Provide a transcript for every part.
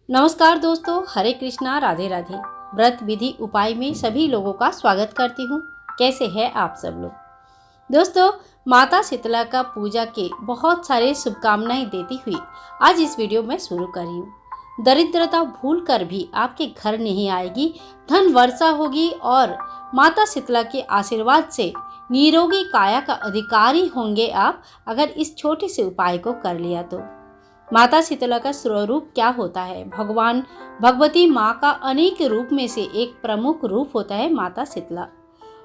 नमस्कार दोस्तों, हरे कृष्णा, राधे राधे। व्रत विधि उपाय में सभी लोगों का स्वागत करती हूँ। कैसे हैं आप सब लोग? दोस्तों, माता शीतला का पूजा के बहुत सारे शुभकामनाएं देती हुई आज इस वीडियो में शुरू कर रही हूँ। दरिद्रता भूल कर भी आपके घर नहीं आएगी, धन वर्षा होगी और माता शीतला के आशीर्वाद से निरोगी काया का अधिकारी होंगे आप, अगर इस छोटे से उपाय को कर लिया तो। माता शीतला का स्वरूप क्या होता है? भगवान भगवती माँ का अनेक रूप में से एक प्रमुख रूप होता है माता शीतला।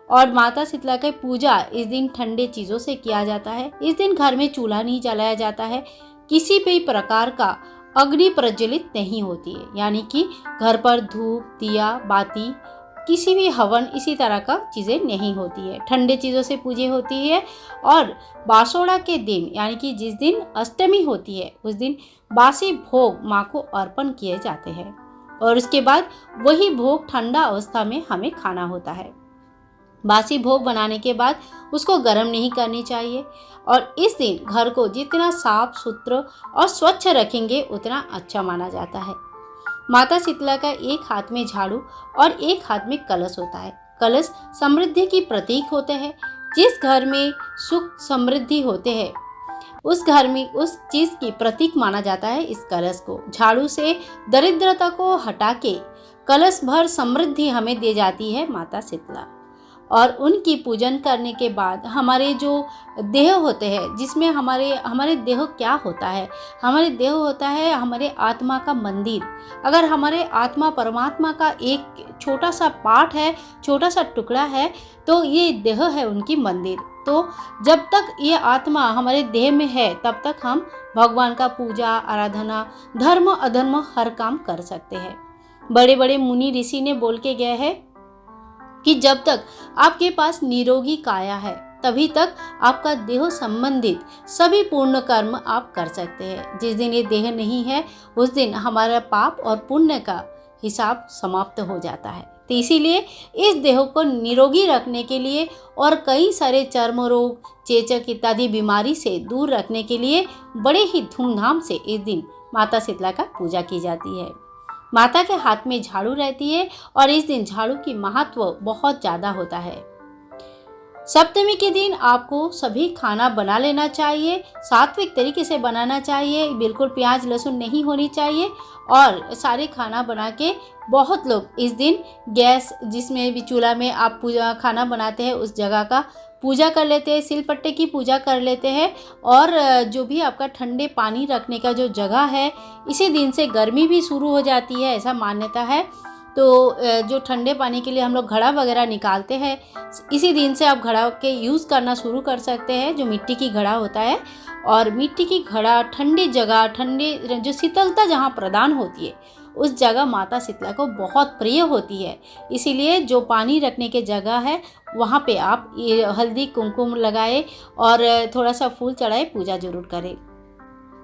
और माता शीतला की पूजा इस दिन ठंडे चीज़ों से किया जाता है। इस दिन घर में चूल्हा नहीं जलाया जाता है, किसी भी प्रकार का अग्नि प्रज्वलित नहीं होती है, यानी कि घर पर धूप, दिया, बाती, किसी भी हवन इसी तरह का चीज़ें नहीं होती है। ठंडे चीज़ों से पूजा होती है। और बासोड़ा के दिन, यानी कि जिस दिन अष्टमी होती है, उस दिन बासी भोग माँ को अर्पण किए जाते हैं और उसके बाद वही भोग ठंडा अवस्था में हमें खाना होता है। बासी भोग बनाने के बाद उसको गर्म नहीं करनी चाहिए और इस दिन घर को जितना साफ सुथरा और स्वच्छ रखेंगे उतना अच्छा माना जाता है। माता शीतला का एक हाथ में झाड़ू और एक हाथ में कलश होता है। कलश समृद्धि की प्रतीक होते हैं। जिस घर में सुख समृद्धि होते हैं उस घर में उस चीज़ की प्रतीक माना जाता है इस कलश को। झाड़ू से दरिद्रता को हटा के कलश भर समृद्धि हमें दे जाती है माता शीतला। और उनकी पूजन करने के बाद हमारे जो देह होते हैं, जिसमें हमारे देह क्या होता है? हमारे देह होता है हमारे आत्मा का मंदिर। अगर हमारे आत्मा परमात्मा का एक छोटा सा पार्ट है, छोटा सा टुकड़ा है, तो ये देह है उनकी मंदिर। तो जब तक ये आत्मा हमारे देह में है तब तक हम भगवान का पूजा, आराधना, धर्म अधर्म हर काम कर सकते हैं। बड़े बड़े मुनि ऋषि ने बोल के गए हैं कि जब तक आपके पास निरोगी काया है तभी तक आपका देह संबंधित सभी पूर्ण कर्म आप कर सकते हैं। जिस दिन ये देह नहीं है उस दिन हमारा पाप और पुण्य का हिसाब समाप्त हो जाता है। तो इसीलिए इस देह को निरोगी रखने के लिए और कई सारे चर्म रोग, चेचक इत्यादि बीमारी से दूर रखने के लिए बड़े ही धूमधाम से इस दिन माता शीतला का पूजा की जाती है। माता के हाथ में झाड़ू रहती है और इस दिन झाड़ू की महत्व बहुत ज़्यादा होता है। सप्तमी के दिन आपको सभी खाना बना लेना चाहिए, सात्विक तरीके से बनाना चाहिए, बिल्कुल प्याज लहसुन नहीं होनी चाहिए। और सारे खाना बना के बहुत लोग इस दिन गैस, जिसमें भी चूल्हा में आप पूजा खाना बनाते हैं उस जगह का पूजा कर लेते हैं, सिलपट्टे की पूजा कर लेते हैं। और जो भी आपका ठंडे पानी रखने का जो जगह है, इसी दिन से गर्मी भी शुरू हो जाती है, ऐसा मान्यता है। तो जो ठंडे पानी के लिए हम लोग घड़ा वगैरह निकालते हैं, इसी दिन से आप घड़ा के यूज़ करना शुरू कर सकते हैं, जो मिट्टी की घड़ा होता है। और मिट्टी की घड़ा ठंडी जगह, ठंडे जो शीतलता जहाँ प्रदान होती है उस जगह माता शीतला को बहुत प्रिय होती है। इसीलिए जो पानी रखने के जगह है वहाँ पे आप ये हल्दी कुमकुम लगाए और थोड़ा सा फूल चढ़ाए, पूजा जरूर करें।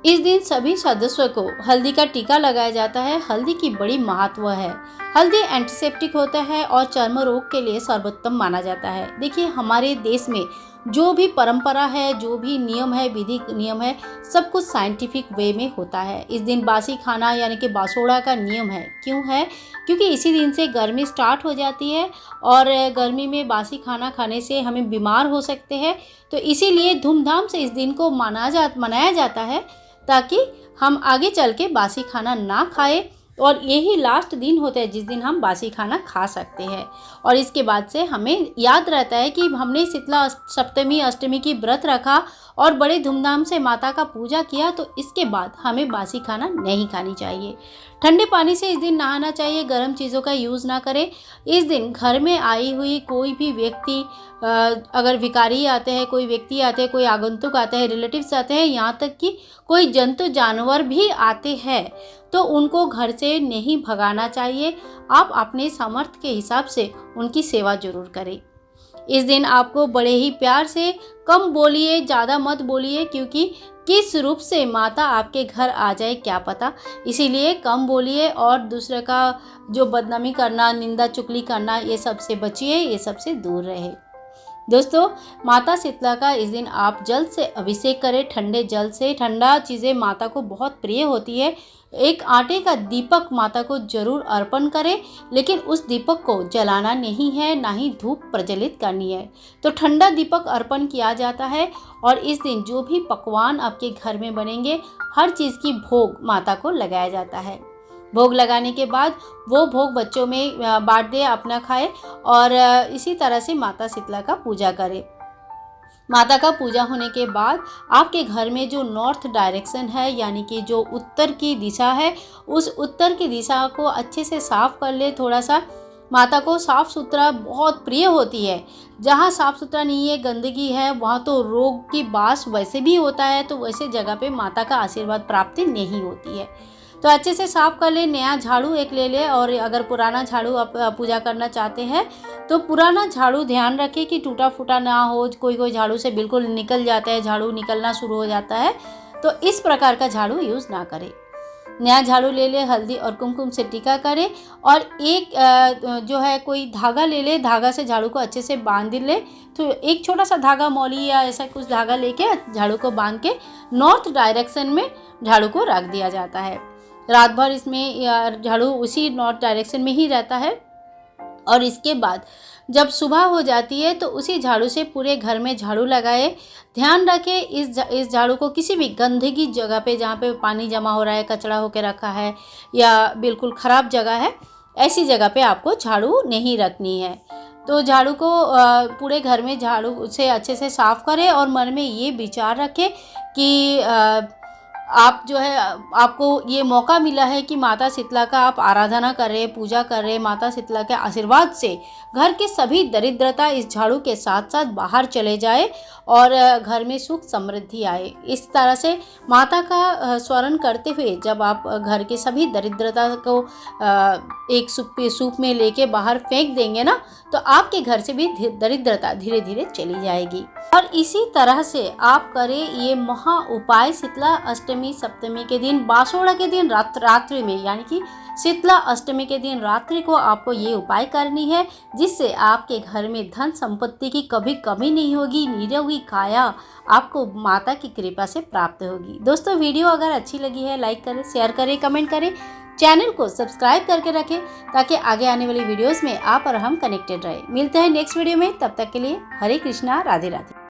इस दिन सभी सदस्यों को हल्दी का टीका लगाया जाता है। हल्दी की बड़ी महत्व है। हल्दी एंटीसेप्टिक होता है और चर्म रोग के लिए सर्वोत्तम माना जाता है। देखिए, हमारे देश में जो भी परंपरा है, जो भी नियम है, विधि नियम है, सब कुछ साइंटिफिक वे में होता है। इस दिन बासी खाना यानी कि बासोड़ा का नियम है। क्यों है? क्योंकि इसी दिन से गर्मी स्टार्ट हो जाती है और गर्मी में बासी खाना खाने से हमें बीमार हो सकते हैं। तो इसीलिए धूमधाम से इस दिन को मनाया जाता है, ताकि हम आगे चल के बासी खाना ना खाएं। और यही लास्ट दिन होता है जिस दिन हम बासी खाना खा सकते हैं। और इसके बाद से हमें याद रहता है कि हमने शीतला सप्तमी अष्टमी की व्रत रखा और बड़े धूमधाम से माता का पूजा किया, तो इसके बाद हमें बासी खाना नहीं खानी चाहिए। ठंडे पानी से इस दिन नहाना चाहिए, गर्म चीज़ों का यूज़ ना करें। इस दिन घर में आई हुई कोई भी व्यक्ति, अगर भिखारी आते हैं, कोई व्यक्ति आते हैं, कोई आगंतुक आते हैं, रिलेटिव्स आते हैं, यहाँ तक कि कोई जंतु जानवर भी आते हैं, तो उनको घर से नहीं भगाना चाहिए। आप अपने सामर्थ्य के हिसाब से उनकी सेवा जरूर करें। इस दिन आपको बड़े ही प्यार से कम बोलिए, ज़्यादा मत बोलिए, क्योंकि किस रूप से माता आपके घर आ जाए क्या पता। इसीलिए कम बोलिए और दूसरे का जो बदनामी करना, निंदा चुगली करना, ये सब से बचिए, ये सब से दूर रहे। दोस्तों, माता शीतला का इस दिन आप जल से अभिषेक करें, ठंडे जल से। ठंडा चीज़ें माता को बहुत प्रिय होती है, एक आटे का दीपक माता को जरूर अर्पण करें, लेकिन उस दीपक को जलाना नहीं है, ना ही धूप प्रज्वलित करनी है। तो ठंडा दीपक अर्पण किया जाता है और इस दिन जो भी पकवान आपके घर में बनेंगे, हर चीज़ की भोग माता को लगाया जाता है। भोग लगाने के बाद वो भोग बच्चों में बांट दे, अपना खाए और इसी तरह से माता शीतला का पूजा करें। माता का पूजा होने के बाद आपके घर में जो नॉर्थ डायरेक्शन है, यानी कि जो उत्तर की दिशा है, उस उत्तर की दिशा को अच्छे से साफ कर ले। थोड़ा सा माता को साफ़ सुथरा बहुत प्रिय होती है। जहाँ साफ़ सुथरा नहीं है, गंदगी है, वहाँ तो रोग की बास वैसे भी होता है, तो वैसे जगह पे माता का आशीर्वाद प्राप्ति नहीं होती है। तो अच्छे से साफ कर ले। नया झाड़ू एक ले ले, और अगर पुराना झाड़ू आप पूजा करना चाहते हैं तो पुराना झाड़ू ध्यान रखें कि टूटा फूटा ना हो। कोई झाड़ू से बिल्कुल निकल जाता है, झाड़ू निकलना शुरू हो जाता है, तो इस प्रकार का झाड़ू यूज़ ना करें। नया झाड़ू ले ले, हल्दी और कुमकुम से टीका करें और एक जो है कोई धागा ले ले, धागा से झाड़ू को अच्छे से बांध ले। तो एक छोटा सा धागा, मौली या ऐसा कुछ धागा लेके झाड़ू को बांध के नॉर्थ डायरेक्शन में झाड़ू को रख दिया जाता है। रात भर इसमें झाड़ू उसी नॉर्थ डायरेक्शन में ही रहता है और इसके बाद जब सुबह हो जाती है तो उसी झाड़ू से पूरे घर में झाड़ू लगाए। ध्यान रखें इस झाड़ू को किसी भी गंदगी जगह पे, जहाँ पे पानी जमा हो रहा है, कचरा होके रखा है या बिल्कुल ख़राब जगह है, ऐसी जगह पे आपको झाड़ू नहीं रखनी है। तो झाड़ू को पूरे घर में झाड़ू से अच्छे से साफ़ करें और मन में ये विचार रखें कि आप जो है, आपको ये मौका मिला है कि माता शीतला का आप आराधना करें, पूजा करें। माता शीतला के आशीर्वाद से घर के सभी दरिद्रता इस झाड़ू के साथ साथ बाहर चले जाए और घर में सुख समृद्धि आए। इस तरह से माता का स्मरण करते हुए जब आप घर के सभी दरिद्रता को एक सूप में लेके बाहर फेंक देंगे ना, तो आपके घर से भी दरिद्रता धीरे धीरे चली जाएगी। और इसी तरह से आप करें ये महा उपाय शीतला अष्टमी सप्तमी के दिन, बासोड़ा के दिन रात्रि में, यानी कि शीतला अष्टमी के दिन रात्रि को आपको ये उपाय करनी है, जिससे आपके घर में धन संपत्ति की कभी कमी नहीं होगी। निरोगी काया आपको माता की कृपा से प्राप्त होगी। दोस्तों, वीडियो अगर अच्छी लगी है, लाइक करें, शेयर करें, कमेंट करें, चैनल को सब्सक्राइब करके रखें ताकि आगे आने वाली वीडियोस में आप और हम कनेक्टेड रहें। मिलते हैं नेक्स्ट वीडियो में, तब तक के लिए हरे कृष्णा, राधे राधे।